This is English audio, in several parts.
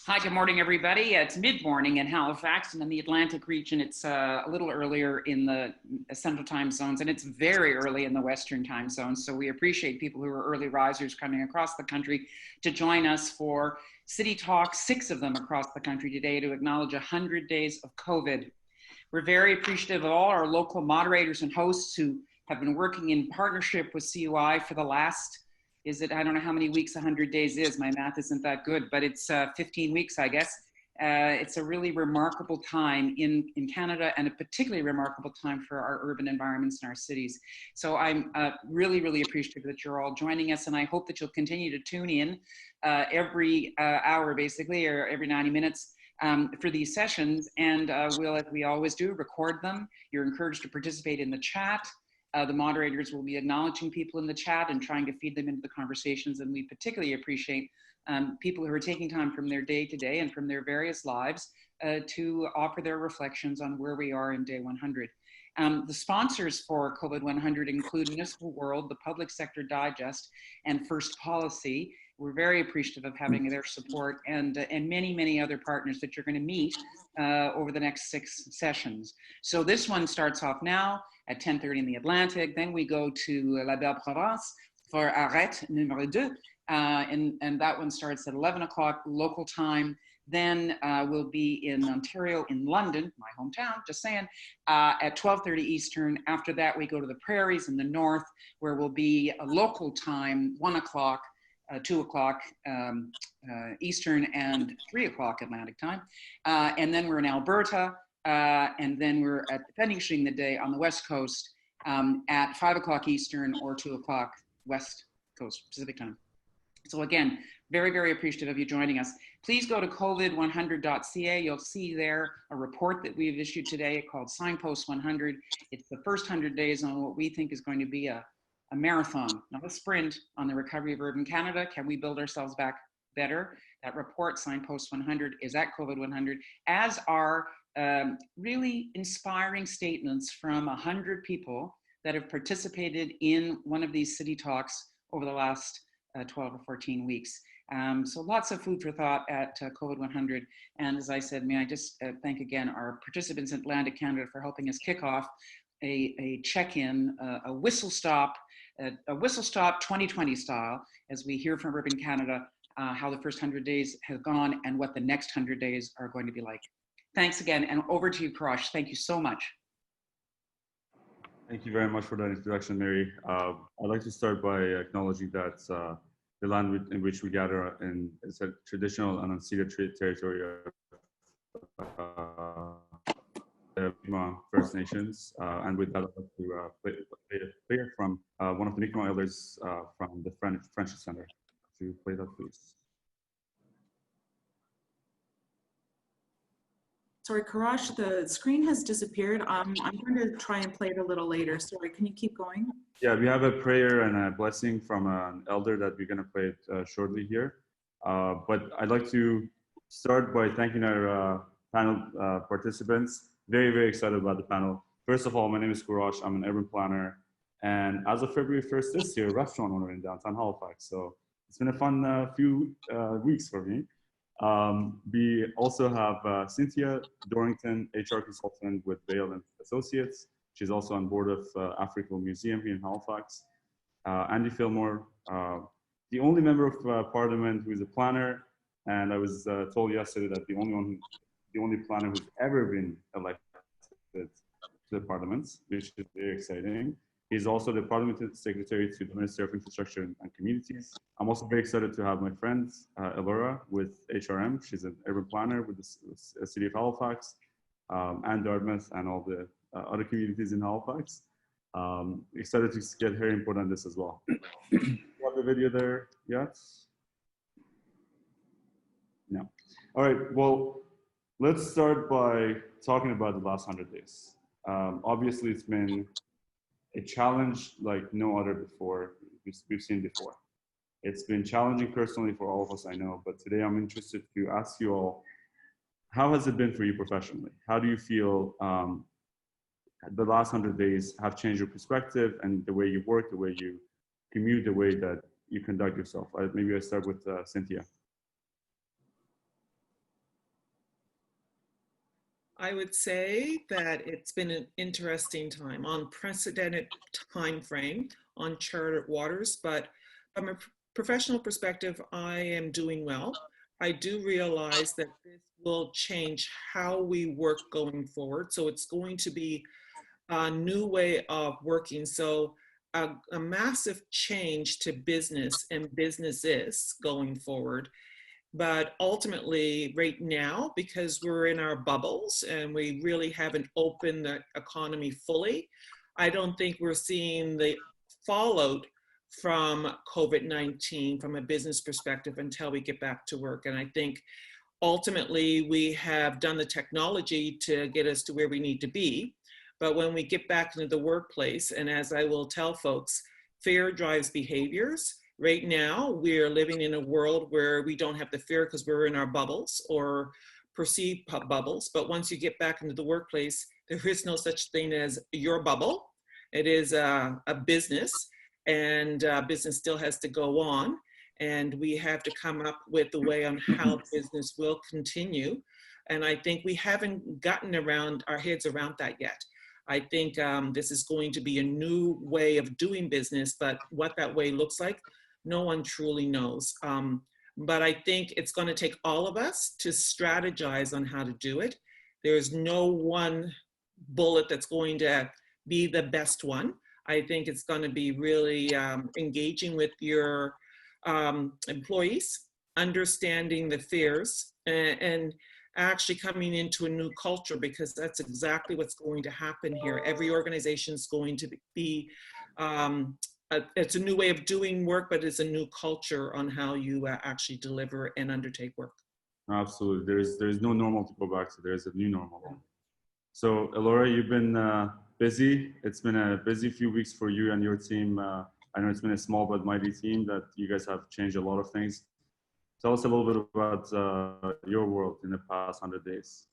Hi, good morning, everybody. It's mid-morning in Halifax, and in the Atlantic region, it's a little earlier in the central time zones, and it's very early in the Western time zone. So we appreciate people who are early risers coming across the country to join us for City Talk, 6 of them across the country today, to acknowledge 100 days of COVID. We're very appreciative of all our local moderators and hosts who have been working in partnership with CUI for the last, I don't know how many weeks 100 days is. My math isn't that good, but it's 15 weeks, I guess. It's a really remarkable time in Canada, and a particularly remarkable time for our urban environments and our cities. So I'm really, really appreciative that you're all joining us, and I hope that you'll continue to tune in every hour, basically, or every 90 minutes for these sessions. And we'll, as we always do, record them. You're encouraged to participate in the chat. The moderators will be acknowledging people in the chat and trying to feed them into the conversations. And we particularly appreciate people who are taking time from their day to day and from their various lives to offer their reflections on where we are in day 100. The sponsors for COVID100 include Municipal World, the Public Sector Digest, and First Policy. We're very appreciative of having their support, and many, many other partners that you're going to meet over the next 6 sessions. So this one starts off now at 10:30 in the Atlantic. Then we go to La Belle Province for Arrête numéro 2, and that one starts at 11 o'clock local time. Then we'll be in Ontario, in London, my hometown, just saying, at 12:30 Eastern. After that, we go to the prairies in the north, where we'll be a local time, 1 o'clock, 2 o'clock Eastern, and 3 o'clock Atlantic time. And then we're in Alberta, and then we're finishing the day on the West Coast at 5 o'clock Eastern or 2 o'clock West Coast Pacific time. So again, very, very appreciative of you joining us. Please go to covid100.ca. You'll see there a report that we've issued today called Signpost 100. It's the first 100 days on what we think is going to be a marathon, not a sprint, on the recovery of urban Canada. Can we build ourselves back better? That report, Signpost 100, is at COVID100, as are really inspiring statements from 100 people that have participated in one of these city talks over the last 12 or 14 weeks. So lots of food for thought at COVID100. And as I said, may I just thank again our participants in Atlantic Canada for helping us kick off a check-in, a whistle stop 2020 style, as we hear from urban Canada how the first 100 days have gone and what the next 100 days are going to be like. Thanks again, and over to you, Kourosh. Thank you so much. Thank you very much for that introduction, Mary. I'd like to start by acknowledging that the land in which we gather is a traditional and unceded territory of the Mi'kmaq First Nations. And with that, I'd like to play a player from one of the Mi'kmaq elders from the Friendship Center. To play that, please. Sorry, Kourosh, the screen has disappeared. I'm going to try and play it a little later. Sorry, can you keep going? Yeah, we have a prayer and a blessing from an elder that we're going to play it shortly here. But I'd like to start by thanking our panel participants. Very, very excited about the panel. First of all, my name is Kourosh. I'm an urban planner. And as of February 1st this year, a restaurant owner in downtown Halifax. So it's been a fun few weeks for me. We also have Cynthia, Dorrington, HR consultant with Vale and Associates. She's also on board of African Museum here in Halifax. Andy Fillmore, the only member of parliament who is a planner. And I was told yesterday that the only planner who's ever been elected to the parliaments, which is very exciting. He's also the parliamentary secretary to the Ministry of Infrastructure and Communities. I'm also very excited to have my friend Elora with HRM. She's an urban planner with the city of Halifax, and Dartmouth, and all the other communities in Halifax. Excited to get her input on this as well. Do you have the video there yet? No. All right, well, let's start by talking about the last 100 days. Obviously, it's been a challenge like no other we've seen before. It's been challenging personally for all of us, I know, but today I'm interested to ask you all, how has it been for you professionally? How do you feel the last 100 days have changed your perspective and the way you work, the way you commute, the way that you conduct yourself? Maybe I start with Cynthia. I would say that it's been an interesting time, unprecedented time frame, uncharted waters, but from a professional perspective, I am doing well. I do realize that this will change how we work going forward. So it's going to be a new way of working. So a massive change to business and businesses going forward. But ultimately, right now, because we're in our bubbles and we really haven't opened the economy fully, I don't think we're seeing the fallout from COVID-19 from a business perspective until we get back to work. And I think ultimately we have done the technology to get us to where we need to be. But when we get back into the workplace, and as I will tell folks, fear drives behaviors. Right now, we're living in a world where we don't have the fear because we're in our bubbles or perceived bubbles. But once you get back into the workplace, there is no such thing as your bubble. It is a business, and business still has to go on. And we have to come up with a way on how business will continue. And I think we haven't gotten around our heads around that yet. I think this is going to be a new way of doing business, but what that way looks like, no one truly knows. But I think it's going to take all of us to strategize on how to do it. There's no one bullet that's going to be the best one. I think it's going to be really engaging with your employees, understanding the fears, and actually coming into a new culture, because that's exactly what's going to happen here. Every organization is going to be, it's a new way of doing work, but it's a new culture on how you actually deliver and undertake work. Absolutely. There's no normal to go back to. There's a new normal. So Elora, you've been busy. It's been a busy few weeks for you and your team. I know it's been a small but mighty team that you guys have changed a lot of things. Tell us a little bit about your world in the past 100 days.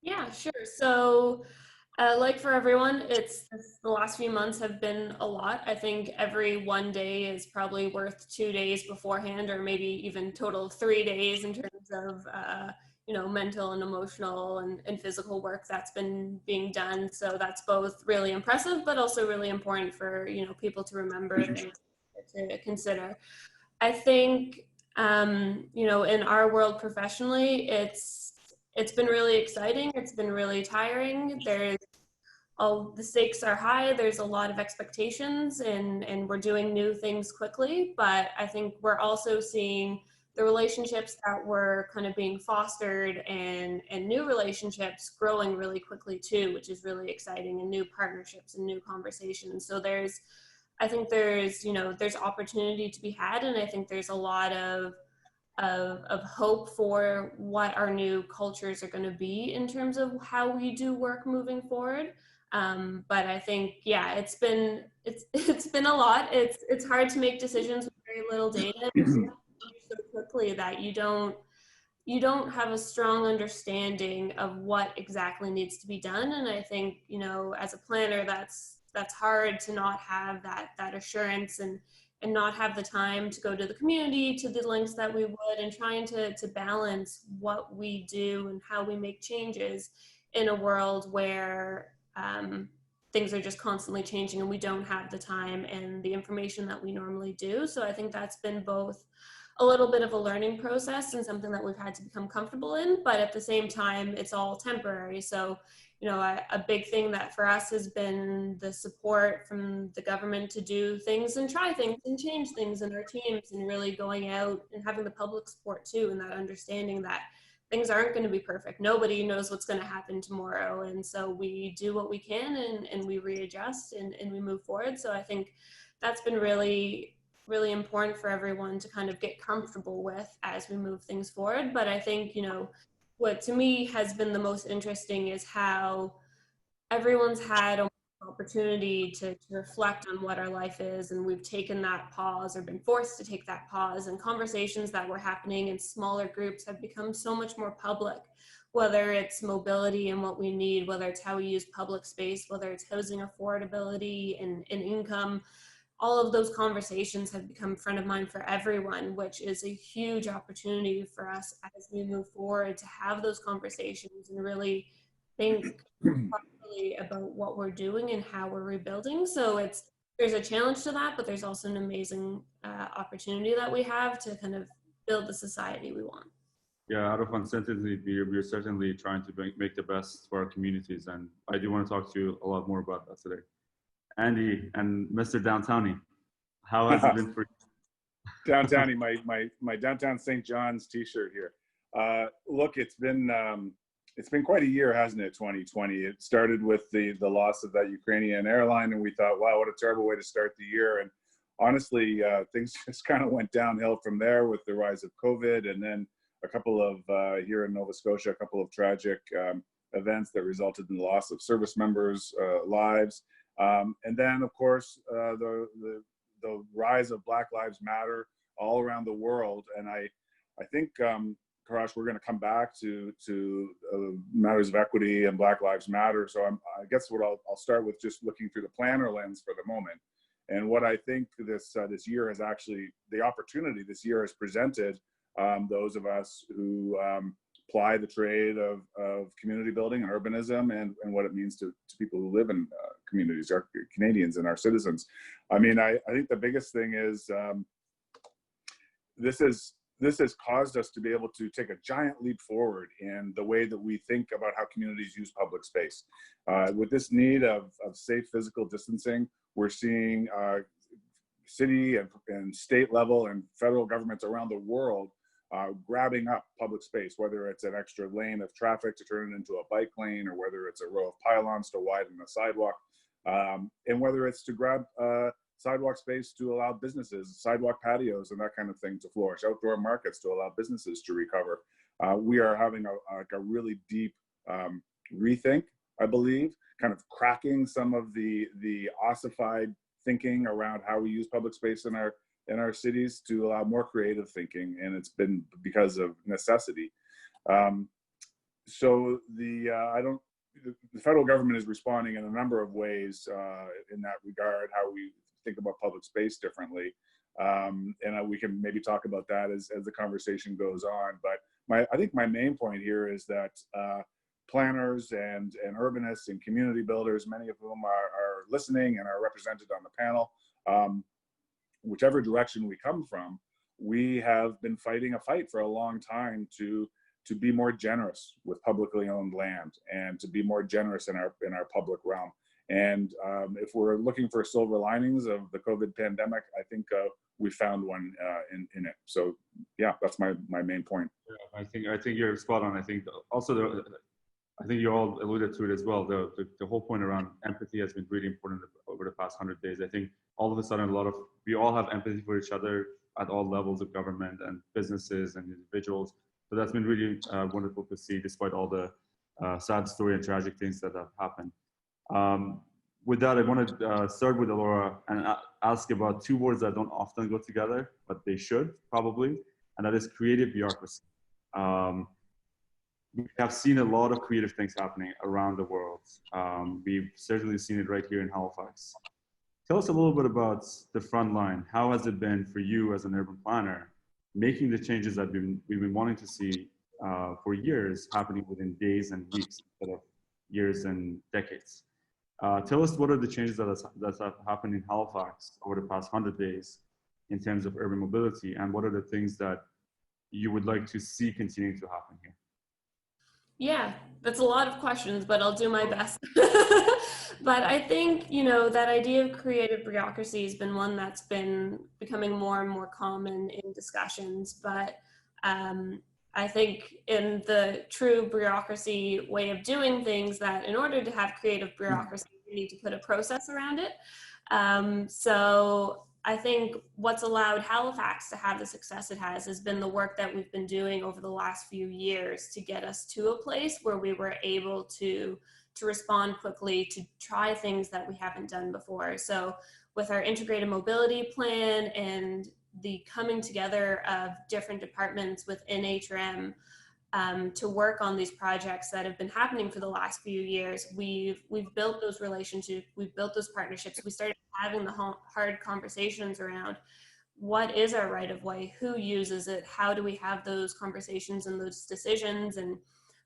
Yeah, sure. So like for everyone, the last few months have been a lot. I think every one day is probably worth 2 days beforehand, or maybe even total of 3 days in terms of mental and emotional and physical work that's been being done. So that's both really impressive, but also really important for people to remember and to consider. I think in our world professionally, it's been really exciting. It's been really tiring. The stakes are high. There's a lot of expectations, and we're doing new things quickly. But I think we're also seeing the relationships that were kind of being fostered and new relationships growing really quickly too, which is really exciting, and new partnerships and new conversations. So I think there's opportunity to be had, and I think there's a lot of hope for what our new cultures are going to be in terms of how we do work moving forward. But I think, yeah, it's been a lot. It's hard to make decisions with very little data so quickly that you don't have a strong understanding of what exactly needs to be done. And I think, as a planner, that's hard to not have that assurance and not have the time to go to the community to the lengths that we would, and trying to balance what we do and how we make changes in a world where things are just constantly changing and we don't have the time and the information that we normally do. So I think that's been both a little bit of a learning process and something that we've had to become comfortable in, but at the same time, it's all temporary. So a big thing that for us has been the support from the government to do things and try things and change things in our teams, and really going out and having the public support too, and that understanding that things aren't going to be perfect. Nobody knows what's going to happen tomorrow. And so we do what we can, and we readjust and we move forward. So I think that's been really, really important for everyone to kind of get comfortable with as we move things forward. But I think, what to me has been the most interesting is how everyone's had an opportunity to reflect on what our life is, and we've taken that pause, or been forced to take that pause, and conversations that were happening in smaller groups have become so much more public, whether it's mobility and what we need, whether it's how we use public space, whether it's housing affordability and income. All of those conversations have become front of mind for everyone, which is a huge opportunity for us as we move forward to have those conversations and really think properly about what we're doing and how we're rebuilding. So there's a challenge to that, but there's also an amazing opportunity that we have to kind of build the society we want. Yeah, out of uncertainty, we're certainly trying to make the best for our communities, and I do want to talk to you a lot more about that today. Andy and Mr. Downtowny, how has it been for you? Downtowny, my downtown St. John's T-shirt here. Look, it's been quite a year, hasn't it? 2020. It started with the loss of that Ukrainian airline, and we thought, wow, what a terrible way to start the year. And honestly, things just kind of went downhill from there with the rise of COVID, and then a couple of here in Nova Scotia, a couple of tragic events that resulted in the loss of service members' lives, and then of course the rise of Black Lives Matter all around the world. And I think, Kourosh, we're going to come back to matters of equity and Black Lives Matter. So I guess what I'll start with just looking through the planner lens for the moment. And what I think this year has actually, the opportunity this year has presented those of us who ply the trade of community building and urbanism, and what it means to people who live in communities, our Canadians and our citizens. I mean, I think the biggest thing is this has caused us to be able to take a giant leap forward in the way that we think about how communities use public space. With this need of safe physical distancing, we're seeing city and state level and federal governments around the world grabbing up public space, whether it's an extra lane of traffic to turn it into a bike lane, or whether it's a row of pylons to widen the sidewalk, and whether it's to grab sidewalk space to allow businesses, sidewalk patios and that kind of thing to flourish, outdoor markets to allow businesses to recover. We are having a really deep rethink, I believe, kind of cracking some of the ossified thinking around how we use public space in our cities to allow more creative thinking, and it's been because of necessity. So the federal government is responding in a number of ways in that regard, how we think about public space differently, and we can maybe talk about that as the conversation goes on. But I think my main point here is that planners and urbanists and community builders, many of whom are listening and are represented on the panel, whichever direction we come from, we have been fighting a fight for a long time to be more generous with publicly owned land and to be more generous in our public realm. And if we're looking for silver linings of the COVID pandemic, I think we found one in it. So yeah, that's my main point. Yeah, I think you're spot on. I think also I think you all alluded to it as well. The whole point around empathy has been really important over the past 100 days. I think all of a sudden we all have empathy for each other at all levels of government and businesses and individuals. So that's been really wonderful to see, despite all the sad story and tragic things that have happened. With that, I want to start with Elora and ask about two words that don't often go together, but they should probably, and that is creative bureaucracy. We have seen a lot of creative things happening around the world. We've certainly seen it right here in Halifax. Tell us a little bit about the front line. How has it been for you as an urban planner, making the changes that we've been wanting to see for years happening within days and weeks instead of years and decades? Tell us what are the changes that have happened in Halifax over the past 100 days in terms of urban mobility, and what are the things that you would like to see continuing to happen here? Yeah, that's a lot of questions, but I'll do my best. But I think, that idea of creative bureaucracy has been one that's been becoming more and more common in discussions. But I think in the true bureaucracy way of doing things, that in order to have creative bureaucracy, you need to put a process around it. So I think what's allowed Halifax to have the success it has been the work that we've been doing over the last few years to get us to a place where we were able to respond quickly, to try things that we haven't done before. So with our integrated mobility plan and the coming together of different departments within HRM to work on these projects that have been happening for the last few years, we've built those relationships, we've built those partnerships. We started having the hard conversations around what is our right of way, who uses it, how do we have those conversations and those decisions, and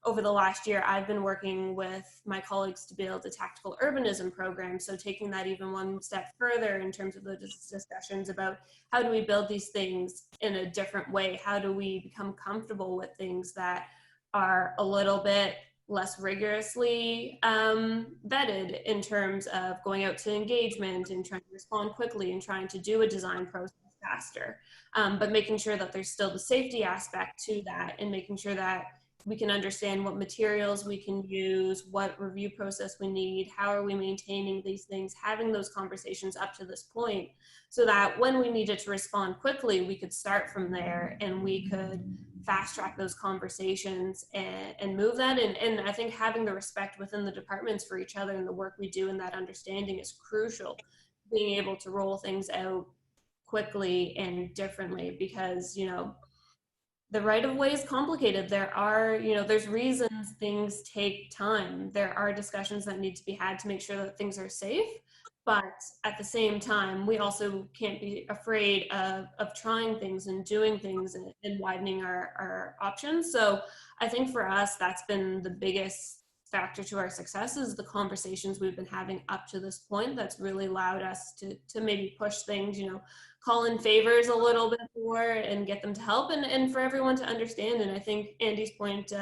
over the last year, I've been working with my colleagues to build a tactical urbanism program. So taking that even one step further in terms of the discussions about how do we build these things in a different way? How do we become comfortable with things that are a little bit less rigorously vetted in terms of going out to engagement and trying to respond quickly and trying to do a design process faster, but making sure that there's still the safety aspect to that and making sure that we can understand what materials we can use, what review process we need, how are we maintaining these things, having those conversations up to this point so that when we needed to respond quickly, we could start from there and we could fast track those conversations and move that. And I think having the respect within the departments for each other and the work we do and that understanding is crucial. Being able to roll things out quickly and differently because, you know, the right of way is complicated. There are, you know, there's reasons things take time. There are discussions that need to be had to make sure that things are safe. But at the same time, we also can't be afraid of trying things and doing things and widening our options. So I think for us, that's been the biggest factor to our success is the conversations we've been having up to this point. That's really allowed us to maybe push things, you know, call in favors a little bit more and get them to help and for everyone to understand. And I think Andy's point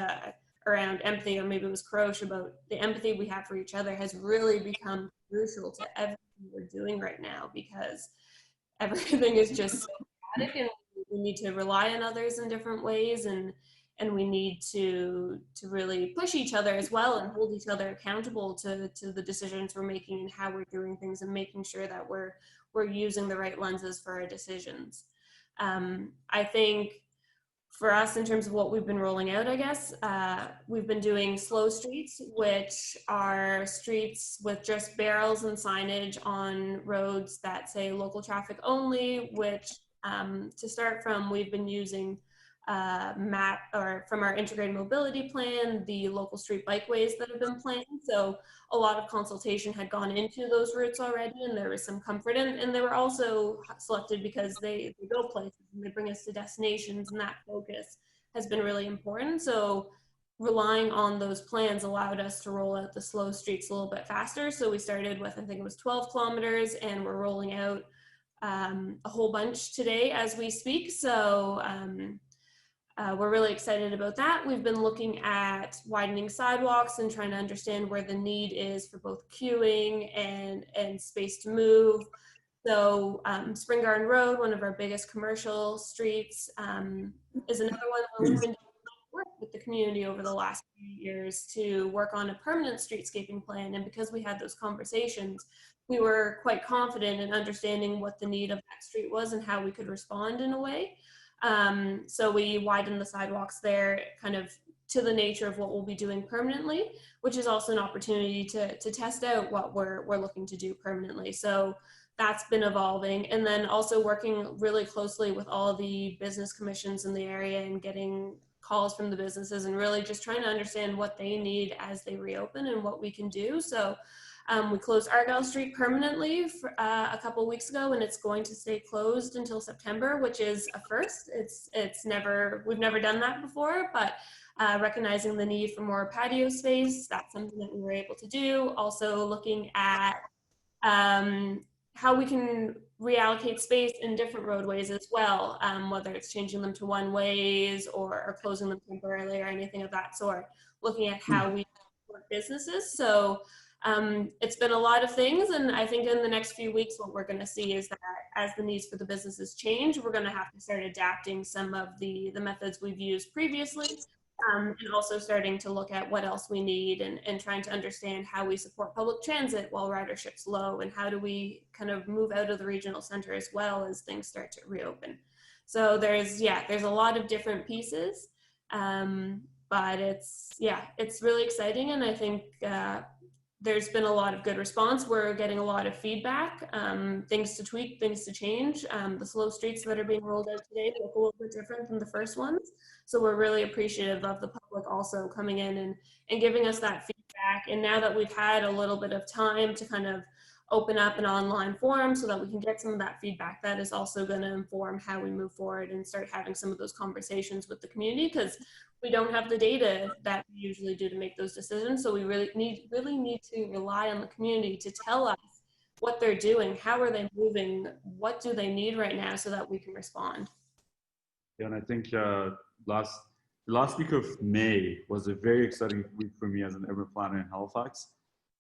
around empathy, or maybe it was Kourosh, about the empathy we have for each other has really become crucial to everything we're doing right now because everything is just so chaotic and we need to rely on others in different ways and we need to really push each other as well and hold each other accountable to the decisions we're making and how we're doing things and making sure that we're using the right lenses for our decisions. I think for us, in terms of what we've been rolling out, I guess, we've been doing slow streets, which are streets with just barrels and signage on roads that say local traffic only, which to start from, we've been using from our integrated mobility plan, the local street bikeways that have been planned. So a lot of consultation had gone into those routes already and there was some comfort in, and they were also selected because they go places and they bring us to destinations, and that focus has been really important. So relying on those plans allowed us to roll out the slow streets a little bit faster. So we started with, I think it was 12 kilometers, and we're rolling out a whole bunch today as we speak. So we're really excited about that. We've been looking at widening sidewalks and trying to understand where the need is for both queuing and space to move. So Spring Garden Road, one of our biggest commercial streets, is another one where we've been doing work with the community over the last few years to work on a permanent streetscaping plan. And because we had those conversations, we were quite confident in understanding what the need of that street was and how we could respond in a way. So we widened the sidewalks there kind of to the nature of what we'll be doing permanently, which is also an opportunity to test out what we're looking to do permanently. So that's been evolving. And then also working really closely with all the business commissions in the area and getting calls from the businesses and really just trying to understand what they need as they reopen and what we can do. So we closed Argyle Street permanently for, a couple of weeks ago, and it's going to stay closed until September, which is a first. We've never done that before, but recognizing the need for more patio space, that's something that we were able to do. Also looking at how we can reallocate space in different roadways as well, whether it's changing them to one-ways or closing them temporarily or anything of that sort, looking at how we support businesses. So it's been a lot of things, and I think in the next few weeks what we're going to see is that as the needs for the businesses change, we're going to have to start adapting some of the methods we've used previously, and also starting to look at what else we need and trying to understand how we support public transit while ridership's low, and how do we kind of move out of the regional center as well as things start to reopen. So there's a lot of different pieces, but it's really exciting, and I think there's been a lot of good response. We're getting a lot of feedback, things to tweak, things to change. The slow streets that are being rolled out today look a little bit different than the first ones. So we're really appreciative of the public also coming in and giving us that feedback. And now that we've had a little bit of time to kind of open up an online forum so that we can get some of that feedback. That is also going to inform how we move forward and start having some of those conversations with the community, because we don't have the data that we usually do to make those decisions. So we really need to rely on the community to tell us what they're doing, how are they moving, what do they need right now, so that we can respond. Yeah, and I think last week of May was a very exciting week for me as an urban planner in Halifax,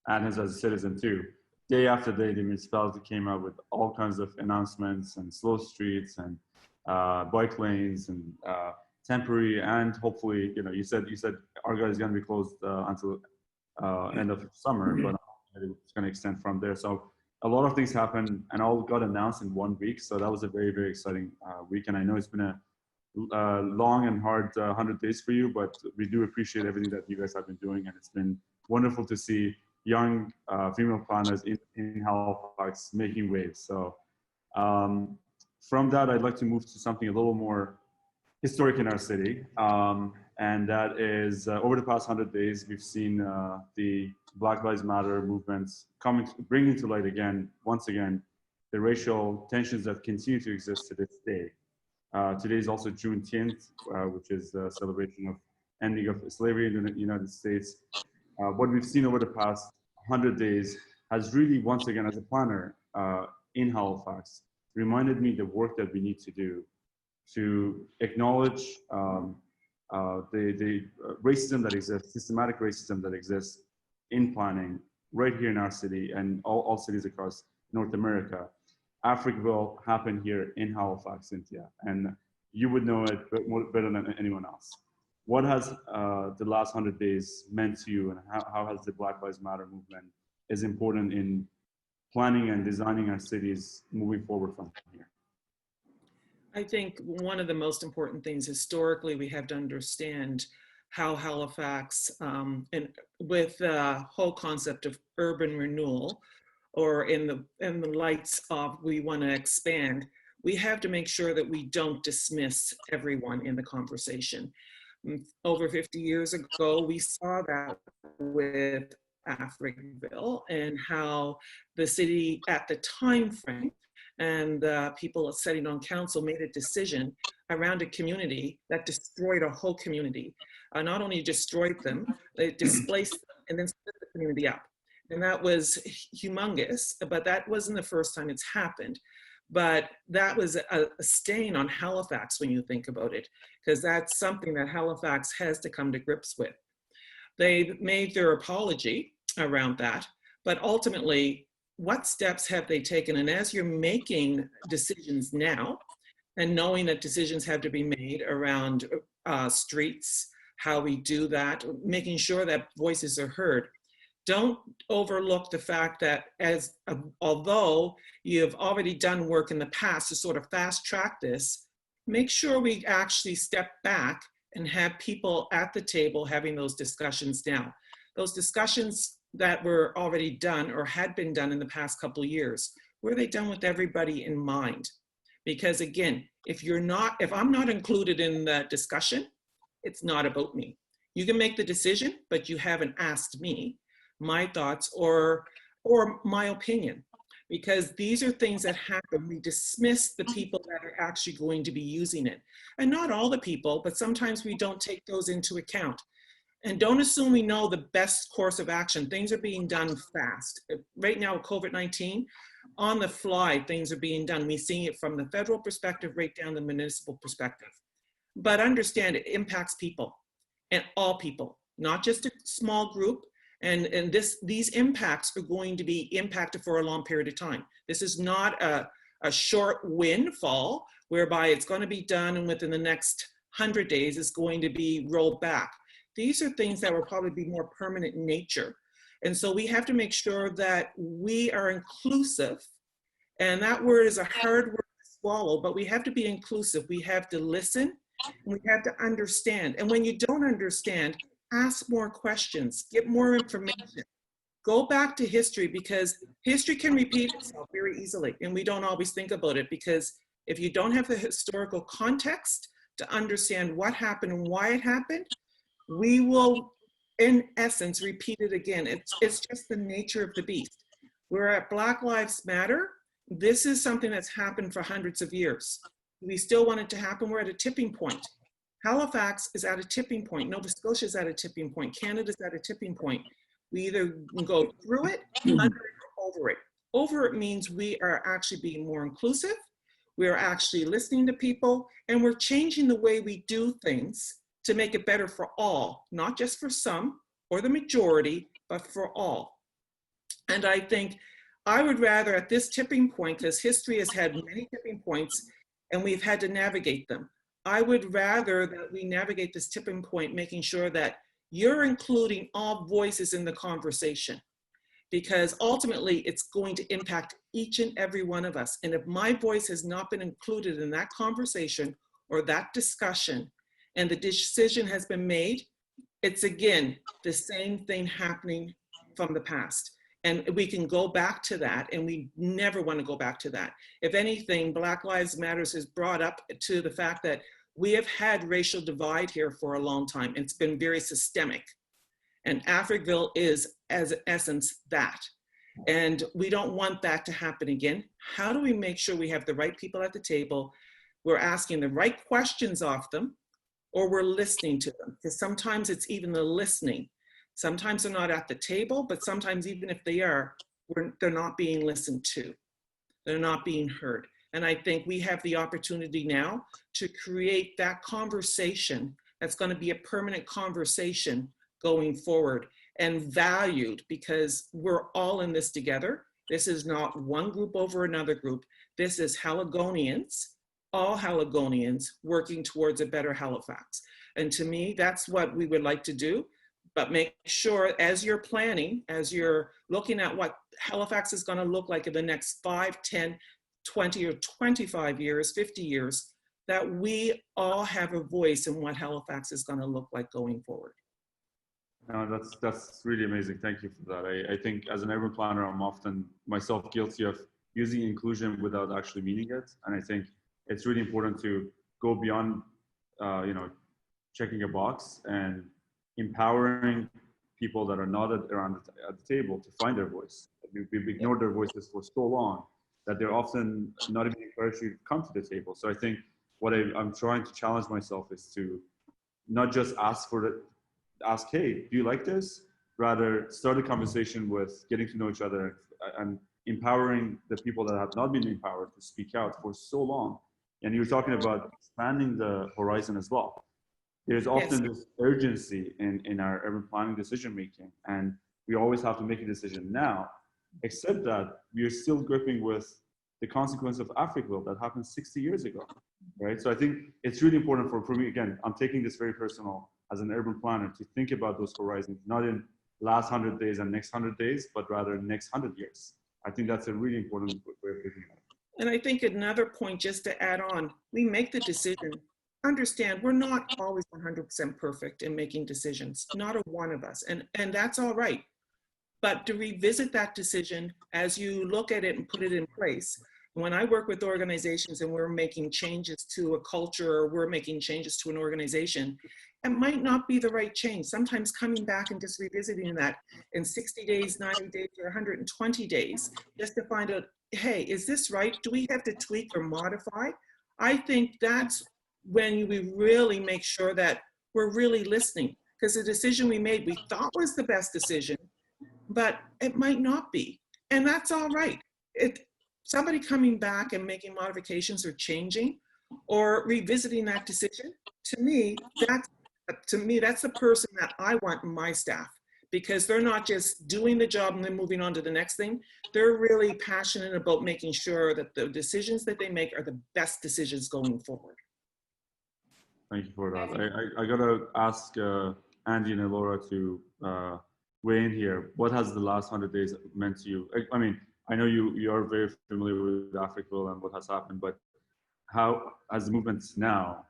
and as a citizen too. Day after day, the municipality came out with all kinds of announcements and slow streets and bike lanes and temporary, and hopefully, you said Argyle is going to be closed until end of summer, but it's going to extend from there. So a lot of things happened and all got announced in 1 week. So that was a very, very exciting week. And I know it's been a long and hard 100 days for you, but we do appreciate everything that you guys have been doing. And it's been wonderful to see young female planners in Halifax making waves. So from that, I'd like to move to something a little more historic in our city. And that is over the past 100 days, we've seen the Black Lives Matter movements bringing to light once again, the racial tensions that continue to exist to this day. Today is also Juneteenth, which is a celebration of ending of slavery in the United States. What we've seen over the past 100 days has really, once again, as a planner in Halifax, reminded me the work that we need to do to acknowledge the racism that exists, systematic racism that exists in planning right here in our city and all cities across North America. Africville happened here in Halifax, Cynthia, and you would know it better than anyone else. What has the last 100 days meant to you, and how has the Black Lives Matter movement is important in planning and designing our cities moving forward from here? I think one of the most important things historically we have to understand how Halifax, and with the whole concept of urban renewal, or in the lights of we want to expand, we have to make sure that we don't dismiss everyone in the conversation. Over 50 years ago, we saw that with Africville and how the city at the time frame and people sitting on council made a decision around a community that destroyed a whole community. Not only destroyed them, it displaced them and then split the community up. And that was humongous, but that wasn't the first time it's happened. But that was a stain on Halifax when you think about it, because that's something that Halifax has to come to grips with. They made their apology around that, but ultimately, what steps have they taken? And as you're making decisions now, and knowing that decisions have to be made around streets, how we do that, making sure that voices are heard, don't overlook the fact that although you have already done work in the past to sort of fast track this, make sure we actually step back and have people at the table having those discussions now. Those discussions that were already done or had been done in the past couple of years, were they done with everybody in mind? Because again, if I'm not included in the discussion, it's not about me. You can make the decision, but you haven't asked me my thoughts or my opinion, because these are things that happen. We dismiss the people that are actually going to be using it. And not all the people, but sometimes we don't take those into account. And don't assume we know the best course of action. Things are being done fast. Right now, COVID-19, on the fly, things are being done. We're seeing it from the federal perspective right down the municipal perspective. But understand it impacts people, and all people, not just a small group. And these impacts are going to be impacted for a long period of time. This is not a short windfall whereby it's going to be done and within the next 100 days it's going to be rolled back. These are things that will probably be more permanent in nature. And so we have to make sure that we are inclusive. And that word is a hard word to swallow, but we have to be inclusive. We have to listen and we have to understand. And when you don't understand, ask more questions, get more information. Go back to history, because history can repeat itself very easily. And we don't always think about it, because if you don't have the historical context to understand what happened and why it happened, we will, in essence, repeat it again. It's just the nature of the beast. We're at Black Lives Matter. This is something that's happened for hundreds of years. We still want it to happen. We're at a tipping point. Halifax is at a tipping point. Nova Scotia is at a tipping point. Canada's at a tipping point. We either go through it, under it, or over it. Over it means we are actually being more inclusive. We are actually listening to people, and we're changing the way we do things to make it better for all, not just for some or the majority, but for all. And I think I would rather at this tipping point, because history has had many tipping points and we've had to navigate them. I would rather that we navigate this tipping point, making sure that you're including all voices in the conversation, because ultimately it's going to impact each and every one of us. And if my voice has not been included in that conversation or that discussion, and the decision has been made, it's again, the same thing happening from the past. And we can go back to that, and we never want to go back to that. If anything, Black Lives Matters has brought up to the fact that we have had racial divide here for a long time. It's been very systemic. And Africville is, as essence, that. And we don't want that to happen again. How do we make sure we have the right people at the table? We're asking the right questions of them, or we're listening to them. Because sometimes it's even the listening. Sometimes they're not at the table, but sometimes even if they are, they're not being listened to. They're not being heard. And I think we have the opportunity now to create that conversation that's going to be a permanent conversation going forward and valued, because we're all in this together. This is not one group over another group. This is Haligonians, all Haligonians working towards a better Halifax. And to me, that's what we would like to do. But make sure as you're planning, as you're looking at what Halifax is going to look like in the next 5, 10, 20 or 25 years, 50 years, that we all have a voice in what Halifax is going to look like going forward. No, that's really amazing. Thank you for that. I think as an urban planner, I'm often myself guilty of using inclusion without actually meaning it. And I think it's really important to go beyond, checking a box and empowering people that are not at the table to find their voice. We've ignored their voices for so long that they're often not even encouraged to come to the table. So I think what I'm trying to challenge myself is to not just ask, hey, do you like this? Rather start a conversation with getting to know each other and empowering the people that have not been empowered to speak out for so long. And you're talking about expanding the horizon as well. There's often this urgency in our urban planning decision making, and we always have to make a decision now, except that we are still gripping with the consequence of Africville that happened 60 years ago, right? So I think it's really important for me, again, I'm taking this very personal as an urban planner, to think about those horizons, not in last 100 days and next 100 days, but rather next 100 years. I think that's a really important way of thinking about it. And I think another point, just to add on, we make the decision. Understand, we're not always 100% perfect in making decisions, not a one of us, and that's all right. But to revisit that decision as you look at it and put it in place. When I work with organizations and we're making changes to a culture, or we're making changes to an organization, it might not be the right change. Sometimes coming back and just revisiting that in 60 days, 90 days, or 120 days, just to find out, hey, is this right? Do we have to tweak or modify? I think that's when we really make sure that we're really listening, because the decision we made, we thought was the best decision, but it might not be. And that's all right. Somebody coming back and making modifications or changing or revisiting that decision, to me, that's the person that I want in my staff, because they're not just doing the job and then moving on to the next thing. They're really passionate about making sure that the decisions that they make are the best decisions going forward. Thank you for that. I gotta ask Andy and Elora to weigh in here. What has the last 100 days meant to you? I mean, I know you are very familiar with Africville and what has happened, but how has the movement now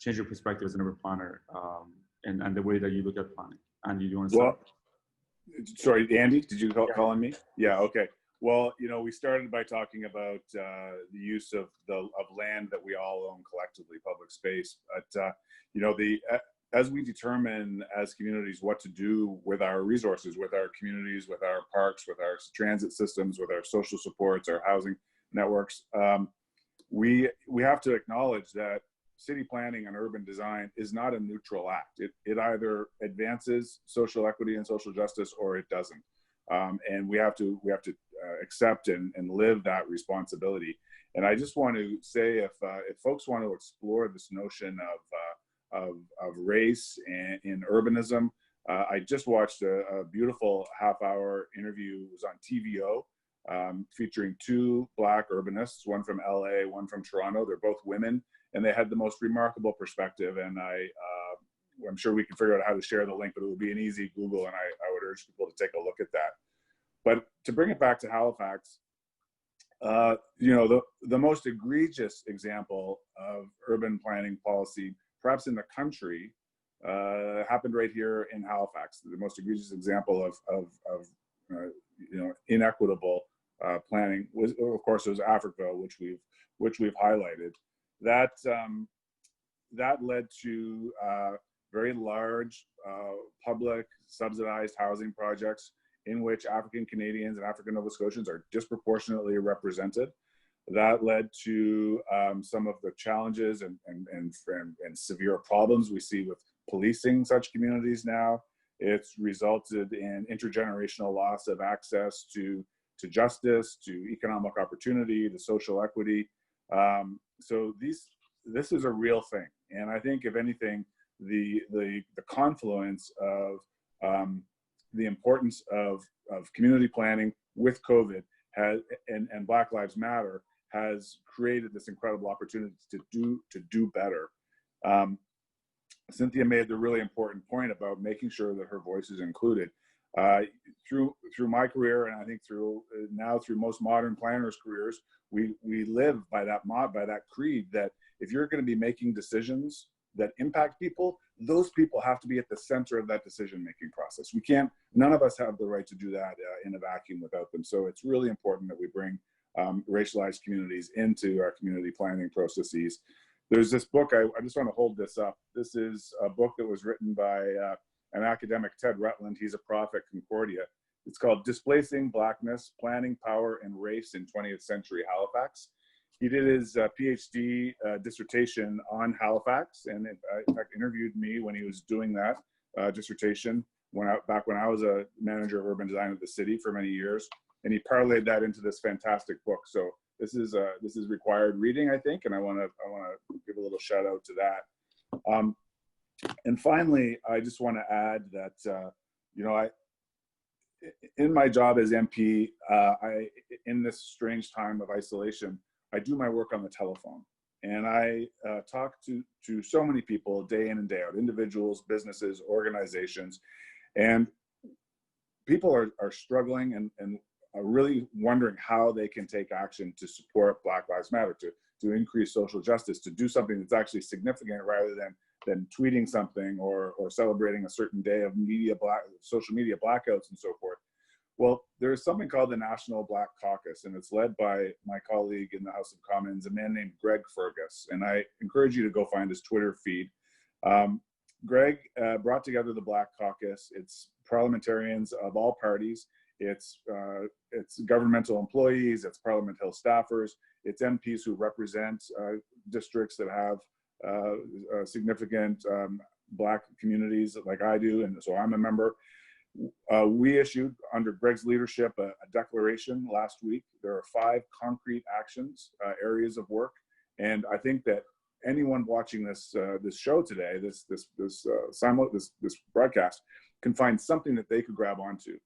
changed your perspective as an urban planner and the way that you look at planning? Andy, do you want to start? Well, sorry, Andy, did you call on me? Yeah, okay. Well, we started by talking about the use of land that we all own collectively, public space. But as we determine as communities what to do with our resources, with our communities, with our parks, with our transit systems, with our social supports, our housing networks, we have to acknowledge that city planning and urban design is not a neutral act. It either advances social equity and social justice or it doesn't. And we have to accept and live that responsibility. And I just want to say, if folks want to explore this notion of race and in urbanism, I just watched a beautiful half-hour interview. It was on TVO, featuring two Black urbanists, one from LA, one from Toronto. They're both women, and they had the most remarkable perspective. And I'm sure we can figure out how to share the link, but it would be an easy Google, and I would urge people to take a look at that. But to bring it back to Halifax, the most egregious example of urban planning policy, perhaps in the country, happened right here in Halifax. The most egregious example of inequitable planning was, of course, it was Africville, which we've highlighted. That led to very large public subsidized housing projects in which African Canadians and African Nova Scotians are disproportionately represented. That led to some of the challenges and severe problems we see with policing such communities now. It's resulted in intergenerational loss of access to justice, to economic opportunity, to social equity. So this is a real thing. And I think, if anything, the confluence of the importance of community planning with COVID and Black Lives Matter has created this incredible opportunity to do better. Cynthia made the really important point about making sure that her voice is included. Through my career, and I think through most modern planners' careers, we live by that creed that if you're going to be making decisions that impact people, those people have to be at the center of that decision-making process. None of us have the right to do that in a vacuum without them. So it's really important that we bring racialized communities into our community planning processes. There's this book, I just want to hold this up. This is a book that was written by an academic, Ted Rutland. He's a prof at Concordia. It's called Displacing Blackness, Planning, Power, and Race in 20th Century Halifax. He did his PhD dissertation on Halifax, and in fact interviewed me when he was doing that dissertation back when I was a manager of urban design at the city for many years, and he parlayed that into this fantastic book. So this is required reading, I think, and I want to give a little shout out to that. And finally, I just want to add that in my job as MP, in this strange time of isolation, I do my work on the telephone, and I talk to so many people day in and day out, individuals, businesses, organizations, and people are struggling and are really wondering how they can take action to support Black Lives Matter, to increase social justice, to do something that's actually significant rather than tweeting something or celebrating a certain day of social media blackouts and so forth. Well, there's something called the National Black Caucus, and it's led by my colleague in the House of Commons, a man named Greg Fergus. And I encourage you to go find his Twitter feed. Greg brought together the Black Caucus. It's parliamentarians of all parties. It's governmental employees, it's Parliament Hill staffers, it's MPs who represent districts that have significant Black communities like I do, and so I'm a member. We issued, under Greg's leadership, a declaration last week. There are 5 concrete actions, areas of work, and I think that anyone watching this show today, this broadcast, can find something that they could grab onto.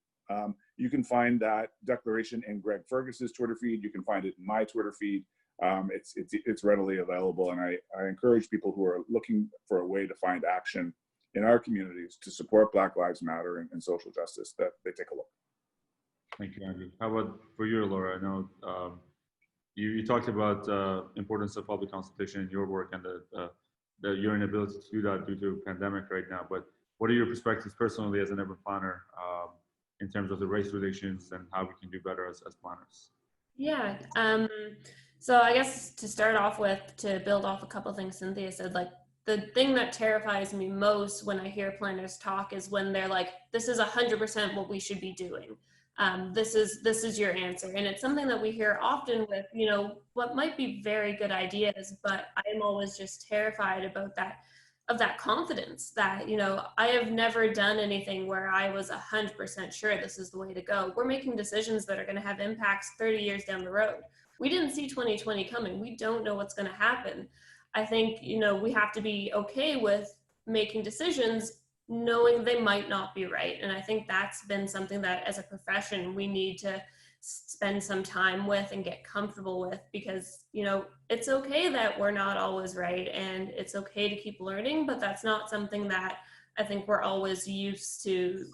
You can find that declaration in Greg Fergus's Twitter feed. You can find it in my Twitter feed. It's readily available, and I encourage people who are looking for a way to find action in our communities to support Black Lives Matter and social justice, that they take a look. Thank you, Andrew. How about for you, Elora? I know you talked about importance of public consultation in your work and your inability to do that due to pandemic right now. But what are your perspectives personally as an urban planner in terms of the race relations and how we can do better as planners? Yeah. So I guess to start off with, to build off a couple of things Cynthia said, like the thing that terrifies me most when I hear planners talk is when they're like, this is 100% what we should be doing. This is your answer. And it's something that we hear often with, you know, what might be very good ideas, but I'm always just terrified about that, of that confidence that, you know, I have never done anything where I was 100% sure this is the way to go. We're making decisions that are going to have impacts 30 years down the road. We didn't see 2020 coming. We don't know what's going to happen. I think, you know, we have to be okay with making decisions knowing they might not be right. And I think that's been something that as a profession, we need to spend some time with and get comfortable with, because, you know, it's okay that we're not always right, and it's okay to keep learning, but that's not something that I think we're always used to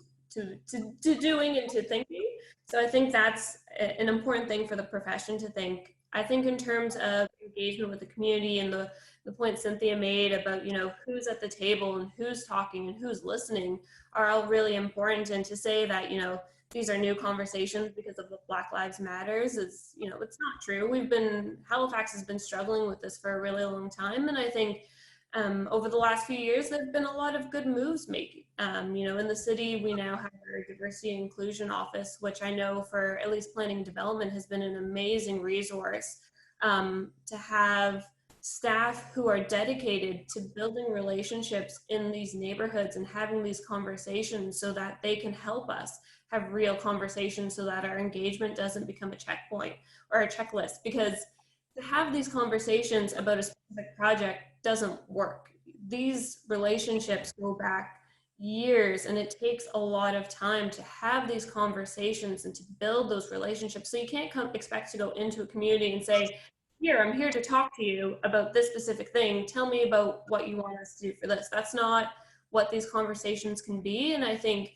doing and to thinking. So I think that's an important thing for the profession to think. I think in terms of engagement with the community and the point Cynthia made about, you know, who's at the table and who's talking and who's listening are all really important. And to say that, you know, these are new conversations because of the Black Lives Matters is, you know, it's not true. Halifax has been struggling with this for a really long time. And I think over the last few years, there have been a lot of good moves made. You know, in the city, we now have our diversity and inclusion office, which I know for at least planning and development has been an amazing resource to have staff who are dedicated to building relationships in these neighborhoods and having these conversations so that they can help us have real conversations so that our engagement doesn't become a checkpoint or a checklist. Because to have these conversations about a specific project doesn't work. These relationships go back years, and it takes a lot of time to have these conversations and to build those relationships. So you can't expect to go into a community and say, here, I'm here to talk to you about this specific thing. Tell me about what you want us to do for this. That's not what these conversations can be. And I think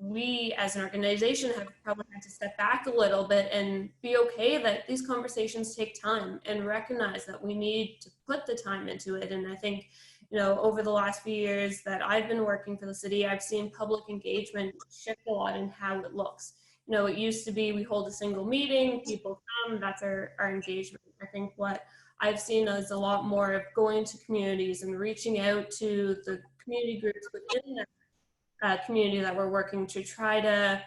we as an organization have probably had to step back a little bit and be okay that these conversations take time and recognize that we need to put the time into it. And I think, you know, over the last few years that I've been working for the city, I've seen public engagement shift a lot in how it looks. You know, it used to be we hold a single meeting, people come, that's our engagement. I think what I've seen is a lot more of going to communities and reaching out to the community groups within that community that we're working to try to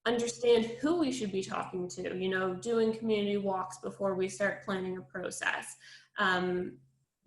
understand who we should be talking to, you know, doing community walks before we start planning a process,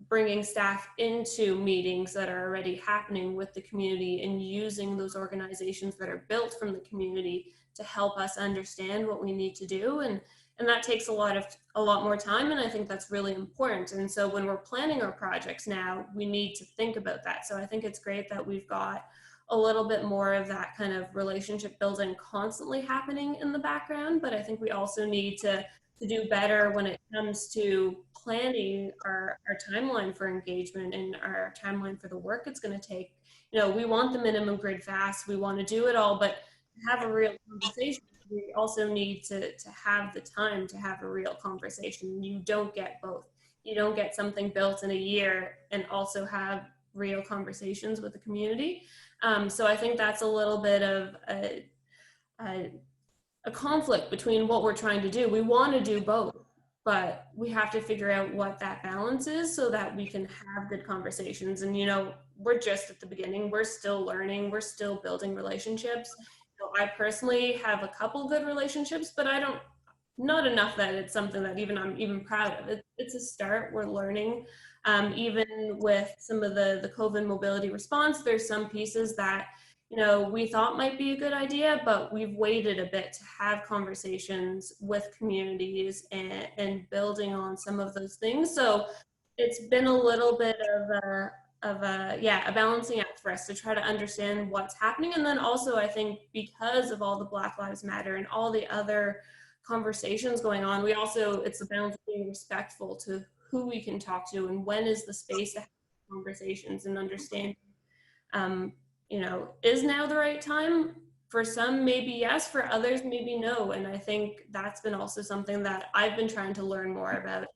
bringing staff into meetings that are already happening with the community and using those organizations that are built from the community to help us understand what we need to do. And that takes a lot more time. And I think that's really important. And so when we're planning our projects now, we need to think about that. So I think it's great that we've got a little bit more of that kind of relationship building constantly happening in the background. But I think we also need to do better when it comes to planning our timeline for engagement and our timeline for the work it's going to take. You know, we want the minimum grid fast. We want to do it all, but to have a real conversation, we also need to have the time to have a real conversation. You don't get both. You don't get something built in a year and also have real conversations with the community. So I think that's a little bit of a conflict between what we're trying to do. We want to do both, but we have to figure out what that balance is so that we can have good conversations. And, you know, we're just at the beginning. We're still learning. We're still building relationships. You know, I personally have a couple good relationships, but not enough that it's something that I'm even proud of. It's a start. We're learning. Even with some of the COVID mobility response, there's some pieces that, you know, we thought might be a good idea, but we've waited a bit to have conversations with communities and building on some of those things. So it's been a little bit of a balancing act for us to try to understand what's happening. And then also, I think because of all the Black Lives Matter and all the other conversations going on, it's a balance of being respectful to who we can talk to and when is the space to have conversations and understand, you know, is now the right time? For some, maybe yes, for others, maybe no. And I think that's been also something that I've been trying to learn more about,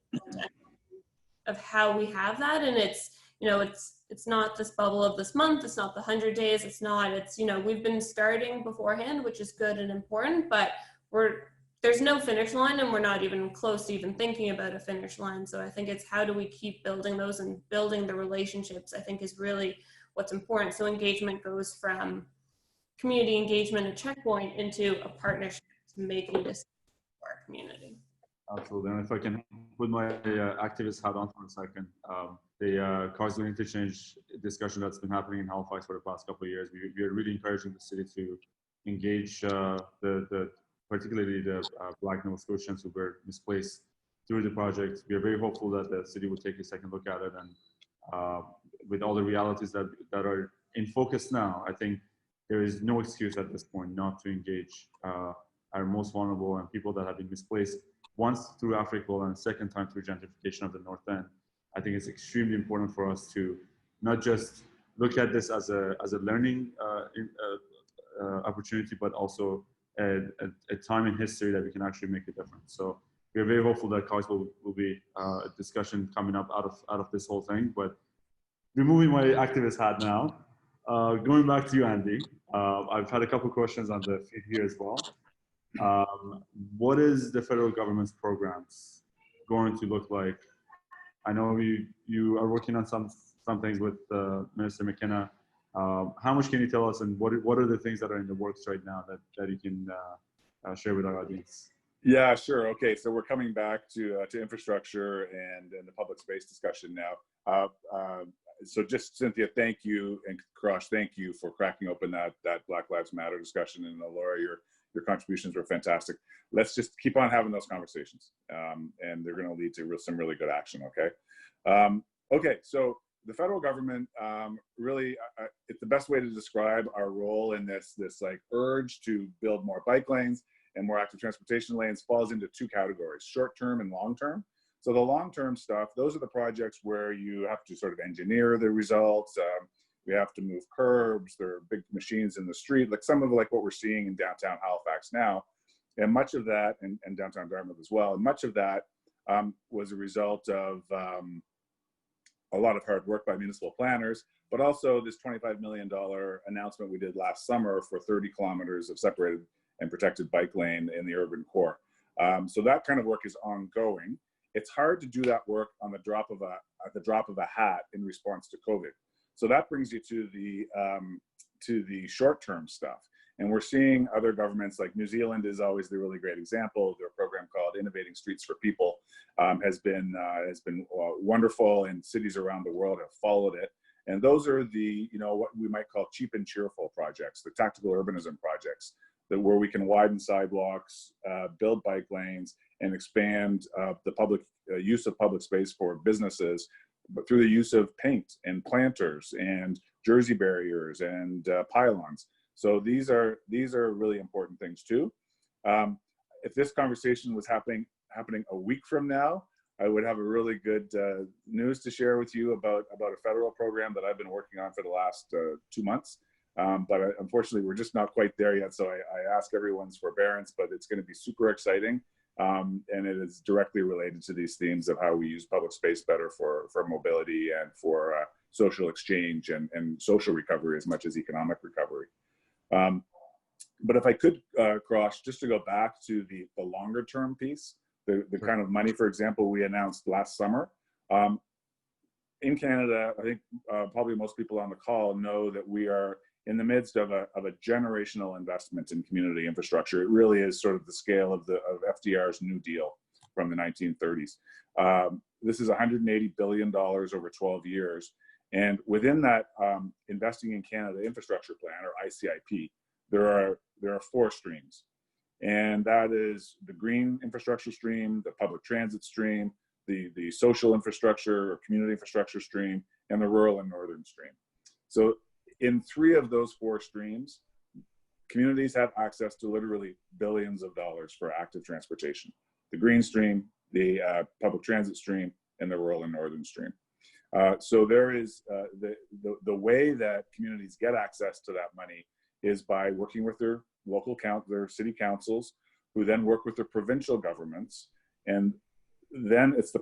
of how we have that. And it's, you know, it's not this bubble of this month, it's not the 100 days, it's, you know, we've been starting beforehand, which is good and important, but we're there's no finish line, and we're not even close to even thinking about a finish line. So I think it's how do we keep building those, and building the relationships, I think, is really what's important. So engagement goes from community engagement, a checkpoint, into a partnership to making this for our community. Absolutely. And if I can put my activist hat on for a second, the causal interchange discussion that's been happening in Halifax for the past couple of years, we are really encouraging the city to engage particularly the Black Nova Scotians who were misplaced through the project. We are very hopeful that the city will take a second look at it, and with all the realities that are in focus now, I think there is no excuse at this point not to engage our most vulnerable and people that have been misplaced, once through Africa and second time through gentrification of the North End. I think it's extremely important for us to not just look at this as a learning opportunity, but also a time in history that we can actually make a difference. So we're very hopeful that Caucus will be a discussion coming up out of this whole thing. But removing my activist hat now, going back to you, Andy, I've had a couple questions on the feed here as well. What is the federal government's programs going to look like? I know you are working on some things with Minister McKenna. How much can you tell us, and what are the things that are in the works right now that you can share with our audience? Yeah, sure. Okay, so we're coming back to infrastructure and the public space discussion now. So just Cynthia, thank you, and Kourosh, thank you for cracking open that Black Lives Matter discussion, and Elora, your contributions were fantastic. Let's just keep on having those conversations, and they're going to lead to some really good action. Okay. Okay, so the federal government really, it's the best way to describe our role in this like urge to build more bike lanes and more active transportation lanes falls into two categories: short-term and long-term. So the long-term stuff, those are the projects where you have to sort of engineer the results. We have to move curbs. There are big machines in the street, like some of what we're seeing in downtown Halifax now. And much of that, and downtown Dartmouth as well, and much of that was a result of a lot of hard work by municipal planners, but also this $25 million announcement we did last summer for 30 kilometers of separated and protected bike lane in the urban core. So that kind of work is ongoing. It's hard to do that work on the drop of a hat in response to COVID. So that brings you to the short-term stuff. And we're seeing other governments, like New Zealand is always the really great example. Their program called Innovating Streets for People has been wonderful, and cities around the world have followed it. And those are the, what we might call cheap and cheerful projects, the tactical urbanism projects, where we can widen sidewalks, build bike lanes, and expand the public use of public space for businesses, but through the use of paint and planters and jersey barriers and pylons. So these are really important things too. If this conversation was happening a week from now, I would have a really good news to share with you about a federal program that I've been working on for the last 2 months. But unfortunately, we're just not quite there yet. So I ask everyone's forbearance, but it's going to be super exciting. And it is directly related to these themes of how we use public space better for mobility and for social exchange and social recovery as much as economic recovery. But if I could, Kourosh, just to go back to the longer term piece, the kind of money, for example, we announced last summer. In Canada, I think probably most people on the call know that we are in the midst of a generational investment in community infrastructure. It really is sort of the scale of FDR's New Deal from the 1930s. This is $180 billion over 12 years. And within that Investing in Canada Infrastructure Plan, or ICIP, there are 4 streams. And that is the green infrastructure stream, the public transit stream, the social infrastructure or community infrastructure stream, and the rural and northern stream. So in 3 of those 4 streams, communities have access to literally billions of dollars for active transportation: the green stream, the public transit stream, and the rural and northern stream. So there is the way that communities get access to that money is by working with their their city councils, who then work with their provincial governments, and then it's the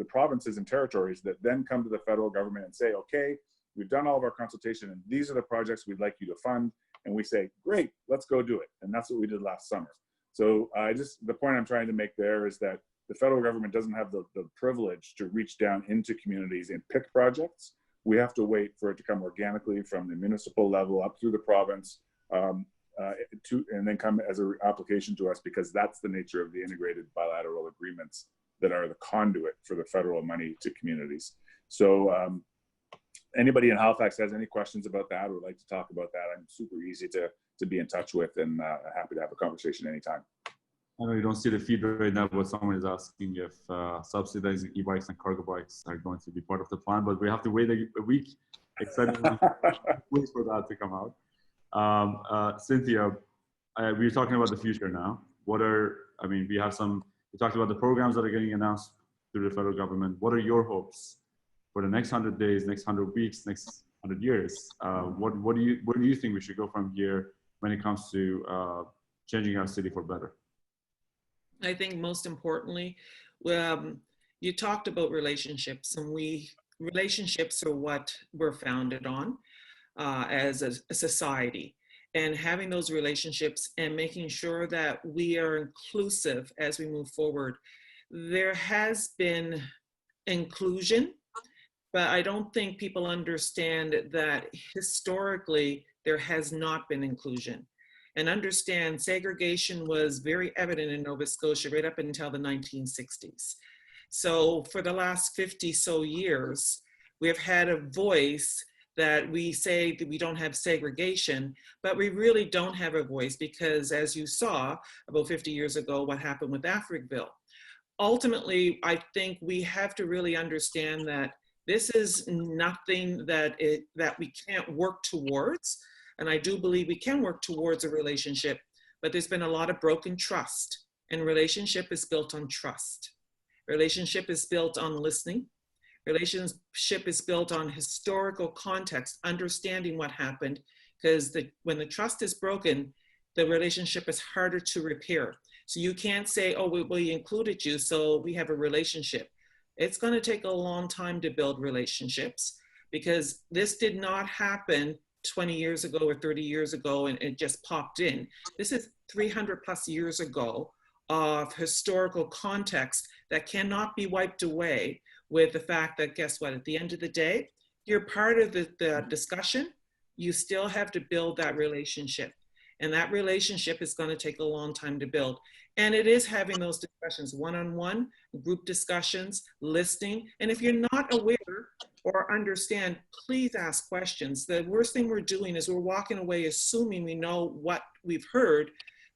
provinces and territories that then come to the federal government and say, okay, we've done all of our consultation, and these are the projects we'd like you to fund. And we say, great, let's go do it. And that's what we did last summer. So the point I'm trying to make there is that the federal government doesn't have the privilege to reach down into communities and pick projects. We have to wait for it to come organically from the municipal level up through the province, and then come as an application to us, because that's the nature of the integrated bilateral agreements that are the conduit for the federal money to communities. So anybody in Halifax has any questions about that or would like to talk about that, I'm super easy to be in touch with, and happy to have a conversation anytime. I know you don't see the feed right now, but someone is asking if subsidizing e-bikes and cargo bikes are going to be part of the plan, but we have to wait a week. Excitingly, wait for that to come out. Cynthia, we're talking about the future now. We talked about the programs that are getting announced through the federal government. What are your hopes for the next 100 days, next 100 weeks, next 100 years? Where do you think we should go from here when it comes to changing our city for better? I think most importantly, you talked about relationships, and relationships are what we're founded on as a society. And having those relationships and making sure that we are inclusive as we move forward. There has been inclusion, but I don't think people understand that historically there has not been inclusion. And understand segregation was very evident in Nova Scotia right up until the 1960s. So for the last 50 so years, we have had a voice that we say that we don't have segregation, but we really don't have a voice, because as you saw about 50 years ago, what happened with Africville. Ultimately, I think we have to really understand that this is nothing that we can't work towards. And I do believe we can work towards a relationship, but there's been a lot of broken trust, and relationship is built on trust. Relationship is built on listening. Relationship is built on historical context, understanding what happened, because when the trust is broken, the relationship is harder to repair. So you can't say, oh, we included you, so we have a relationship. It's going to take a long time to build relationships, because this did not happen 20 years ago or 30 years ago and it just popped in. This is 300 plus years ago of historical context that cannot be wiped away with the fact that, guess what, at the end of the day, you're part of the discussion. You still have to build that relationship. And that relationship is going to take a long time to build. And it is having those discussions, one-on-one, group discussions, listening. And if you're not aware or understand, please ask questions. The worst thing we're doing is we're walking away assuming we know what we've heard,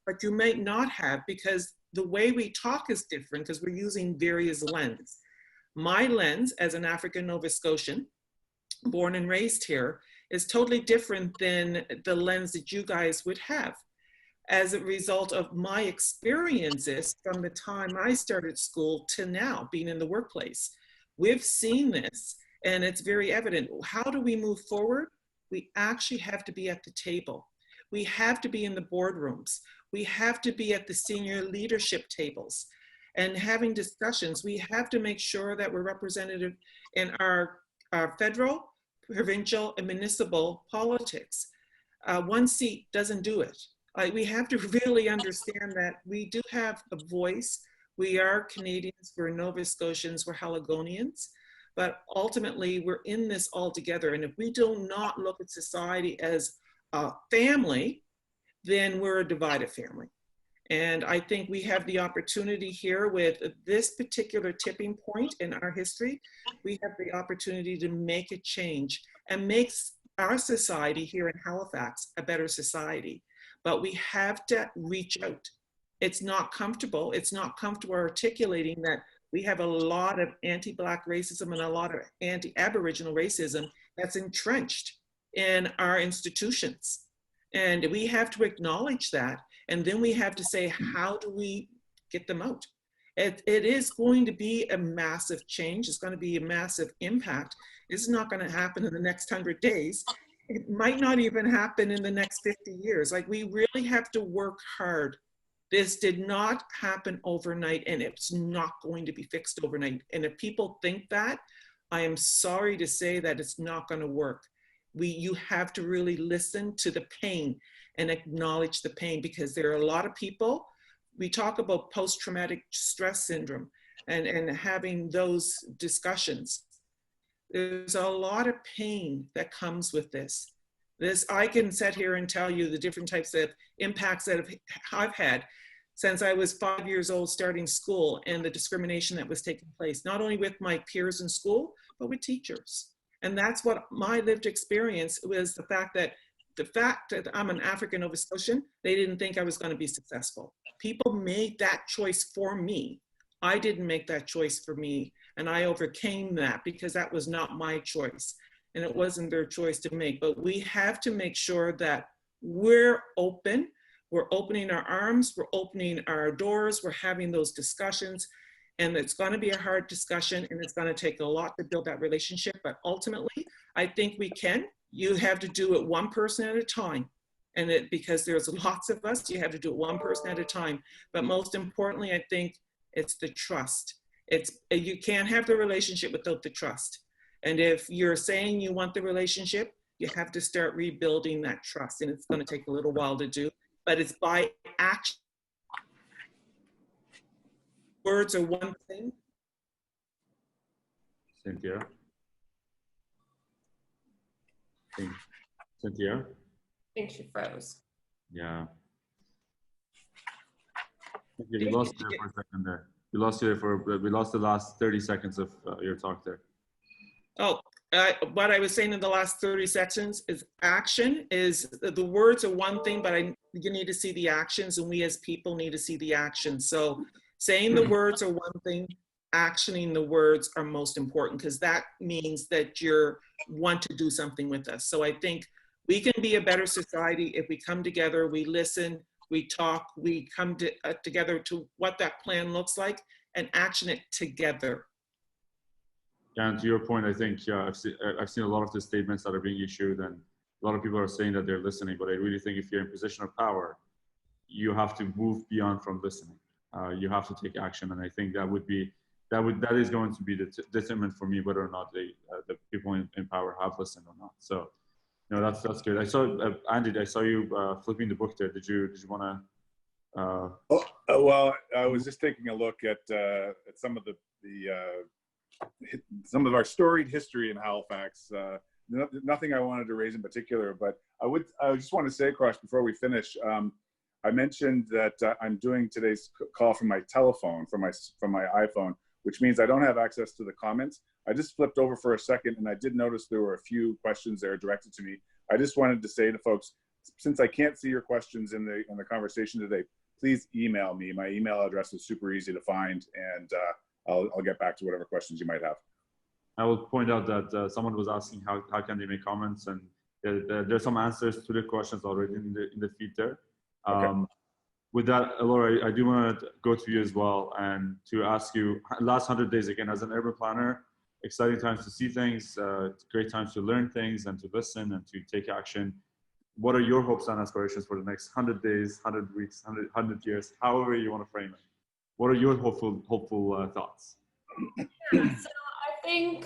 but you might not have, because the way we talk is different, because we're using various lenses. My lens as an African Nova Scotian, born and raised here, is totally different than the lens that you guys would have. As a result of my experiences from the time I started school to now, being in the workplace. We've seen this, and it's very evident. How do we move forward? We actually have to be at the table. We have to be in the boardrooms. We have to be at the senior leadership tables and having discussions. We have to make sure that we're representative in our federal, provincial, and municipal politics. One seat doesn't do it. We have to really understand that we do have a voice. We are Canadians, we're Nova Scotians, we're Haligonians, but ultimately we're in this all together. And if we do not look at society as a family, then we're a divided family. And I think we have the opportunity here with this particular tipping point in our history. We have the opportunity to make a change and make our society here in Halifax a better society. But we have to reach out. It's not comfortable. It's not comfortable articulating that we have a lot of anti-Black racism and a lot of anti-Aboriginal racism that's entrenched in our institutions. And we have to acknowledge that. And then we have to say, how do we get them out? It is going to be a massive change. It's going to be a massive impact. This is not going to happen in the next 100 days. It might not even happen in the next 50 years. Like, we really have to work hard. This did not happen overnight, and it's not going to be fixed overnight. And if people think that, I am sorry to say that it's not going to work. You have to really listen to the pain and acknowledge the pain, because there are a lot of people we talk about post-traumatic stress syndrome and having those discussions. There's a lot of pain that comes with this. I can sit here and tell you the different types of impacts that I've had since I was 5 years old starting school, and the discrimination that was taking place, not only with my peers in school, but with teachers. And that's what my lived experience was, the fact that I'm an African Nova Scotian, they didn't think I was going to be successful. People made that choice for me. I didn't make that choice for me. And I overcame that because that was not my choice. And it wasn't their choice to make. But we have to make sure that we're open. We're opening our arms. We're opening our doors. We're having those discussions. And it's going to be a hard discussion, and it's going to take a lot to build that relationship. But ultimately, I think we can. You have to do it one person at a time. And because there's lots of us, you have to do it one person at a time. But most importantly, I think it's the trust. You can't have the relationship without the trust. And if you're saying you want the relationship, you have to start rebuilding that trust. And it's going to take a little while to do, but it's by action. Words are one thing. Cynthia? Cynthia? I think she froze. Yeah. We lost you there for a second there. We lost the last 30 seconds of your talk there. Oh, what I was saying in the last 30 seconds is action is, the words are one thing, but you need to see the actions, and we as people need to see the actions. So saying the words are one thing, actioning the words are most important, because that means that you want to do something with us. So I think we can be a better society if we come together, we listen, we talk, we come together to what that plan looks like and action it together. Yeah, and to your point, I think I've seen a lot of the statements that are being issued, and a lot of people are saying that they're listening, but I really think if you're in a position of power, you have to move beyond from listening. You have to take action, and I think that is going to be the determinant for me whether or not the people in power have listened or not. So, that's good. I saw Andy. I saw you flipping the book there. Did you want to? Well, I was just taking a look at some of some of our storied history in Halifax. Nothing I wanted to raise in particular, but I just want to say, Kourosh, before we finish, I mentioned that I'm doing today's call from my telephone, from my iPhone, which means I don't have access to the comments. I just flipped over for a second, and I did notice there were a few questions there directed to me. I just wanted to say to folks, since I can't see your questions in the conversation today, please email me. My email address is super easy to find, and I'll get back to whatever questions you might have. I will point out that someone was asking how can they make comments, and there's some answers to the questions already in the feed there. Okay. With that, Elora, I do want to go to you as well and to ask you, last 100 days again, as an urban planner, exciting times to see things, great times to learn things and to listen and to take action. What are your hopes and aspirations for the next 100 days, 100 weeks, 100 years, however you want to frame it? What are your hopeful thoughts? Yeah, so I think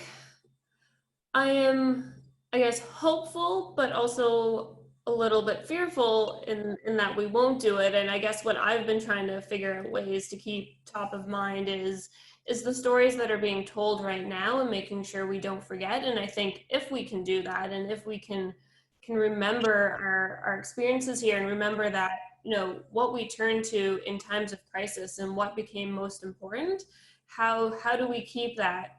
I am, I guess, hopeful, but also a little bit fearful in that we won't do it. And I guess what I've been trying to figure out ways to keep top of mind is the stories that are being told right now and making sure we don't forget. And I think if we can do that, and if we can remember our experiences here and remember that, what we turn to in times of crisis and what became most important, how do we keep that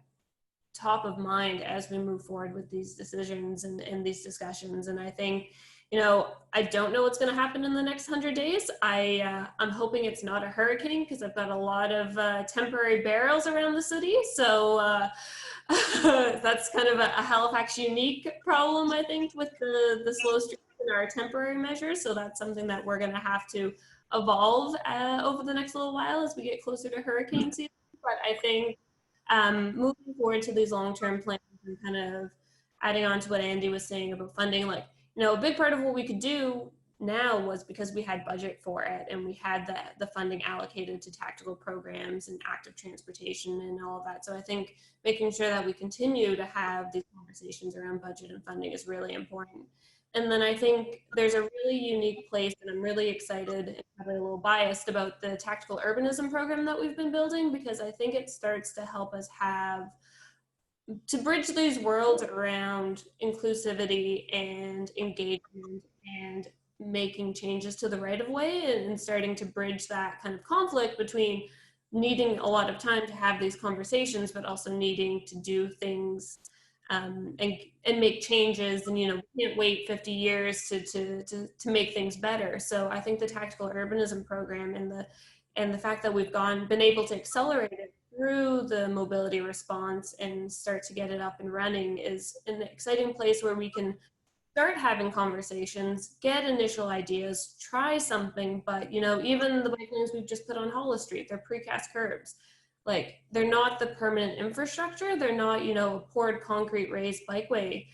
top of mind as we move forward with these decisions and these discussions? And I think, I don't know what's going to happen in the next 100 days. I'm hoping it's not a hurricane, because I've got a lot of temporary barrels around the city. So that's kind of a Halifax unique problem, I think, with the slow streams and our temporary measures. So that's something that we're going to have to evolve over the next little while as we get closer to hurricane season. But I think moving forward to these long-term plans and kind of adding on to what Andy was saying about funding, a big part of what we could do now was because we had budget for it and we had the funding allocated to tactical programs and active transportation and all of that. So I think making sure that we continue to have these conversations around budget and funding is really important. And then I think there's a really unique place, and I'm really excited and probably a little biased about the tactical urbanism program that we've been building, because I think it starts to help us to bridge these worlds around inclusivity and engagement and making changes to the right of way, and starting to bridge that kind of conflict between needing a lot of time to have these conversations, but also needing to do things and make changes. And, you know, we can't wait 50 years to make things better. So I think the tactical urbanism program and the fact that we've been able to accelerate it through the mobility response and start to get it up and running is an exciting place where we can start having conversations, get initial ideas, try something. But, you know, even the bike lanes we've just put on Hollis Street, they're precast curbs. Like, they're not the permanent infrastructure. They're not, you know, a poured concrete raised bikeway.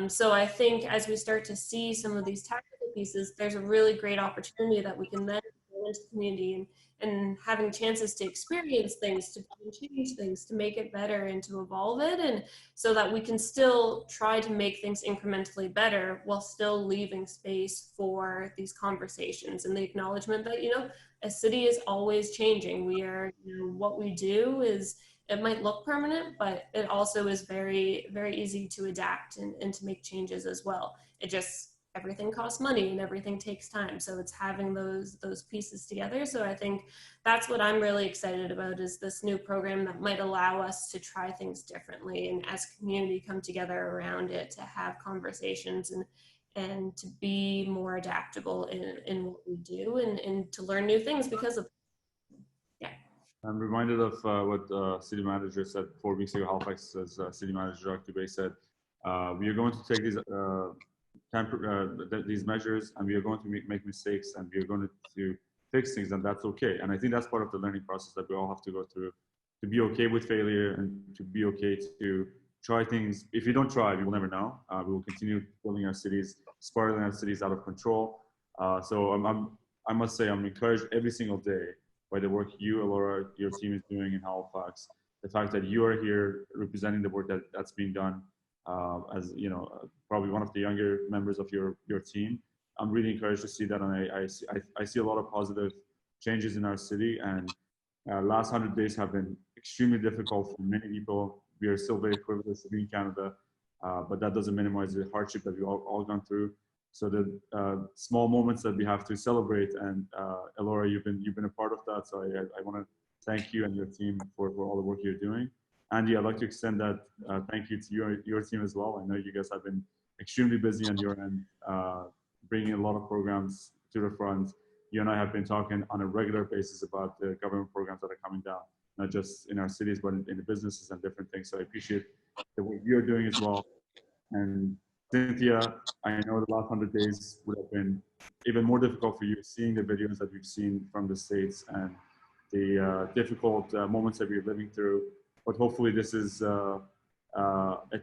So I think as we start to see some of these tactical pieces, there's a really great opportunity that we can then go into the community and having chances to experience things, to change things, to make it better and to evolve it. And so that we can still try to make things incrementally better while still leaving space for these conversations and the acknowledgement that, you know, a city is always changing. We are, you know, what we do is, it might look permanent, but it also is very, very easy to adapt and to make changes as well. It just, everything costs money and everything takes time. So it's having those pieces together. So I think that's what I'm really excited about, is this new program that might allow us to try things differently, and as a community come together around it to have conversations and to be more adaptable in what we do and to learn new things because of it. Yeah. I'm reminded of what city manager said 4 weeks ago. Halifax's city manager, Dr. Bay, said, we are going to take these measures, and we are going to make mistakes, and we are going to fix things, and that's okay. And I think that's part of the learning process that we all have to go through, to be okay with failure and to be okay to try things. If you don't try, we will never know. We will continue building our cities, spiraling our cities out of control. So I must say I'm encouraged every single day by the work you, Elora, your team is doing in Halifax. The fact that you are here representing the work that's being done, as you know, probably one of the younger members of your team. I'm really encouraged to see that, and I see a lot of positive changes in our city. And last 100 days have been extremely difficult for many people. We are still very privileged to be in Canada, but that doesn't minimize the hardship that we've all gone through. So the small moments that we have to celebrate, and Elora, you've been a part of that. So I want to thank you and your team for all the work you're doing. Andy, I'd like to extend that thank you to your team as well. I know you guys have been extremely busy on your end, bringing a lot of programs to the front. You and I have been talking on a regular basis about the government programs that are coming down, not just in our cities, but in the businesses and different things. So I appreciate the work you're doing as well. And Cynthia, I know the last 100 days would have been even more difficult for you, seeing the videos that we've seen from the States and the difficult moments that we're living through. But hopefully this is a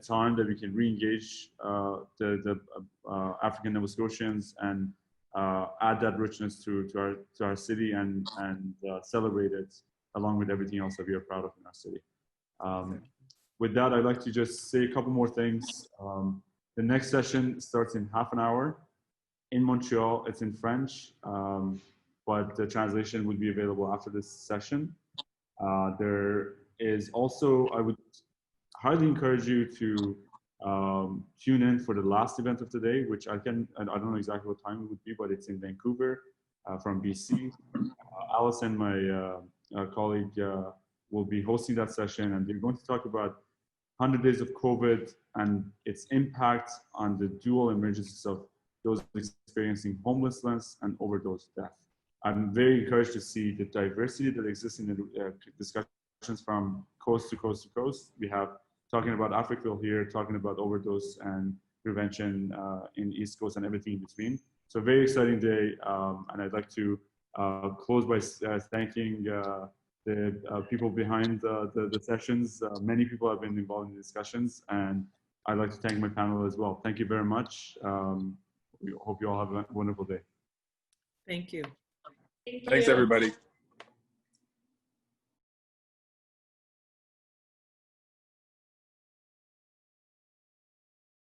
time that we can re-engage the African Nova Scotians and add that richness to our city and celebrate it along with everything else that we are proud of in our city. With that, I'd like to just say a couple more things. The next session starts in half an hour in Montreal. It's in French, but the translation will be available after this session. There is also, I would highly encourage you to tune in for the last event of the day, which I don't know exactly what time it would be, but it's in Vancouver from BC. Alison, my colleague, will be hosting that session, and they're going to talk about 100 days of COVID and its impact on the dual emergencies of those experiencing homelessness and overdose death. I'm very encouraged to see the diversity that exists in the discussions from coast to coast to coast. We have talking about Africville here, talking about overdose and prevention in East Coast and everything in between. So a very exciting day, and I'd like to close by thanking the people behind the sessions. Many people have been involved in the discussions, and I'd like to thank my panel as well. Thank you very much. We hope you all have a wonderful day. Thank you. Thank Thanks, you. everybody.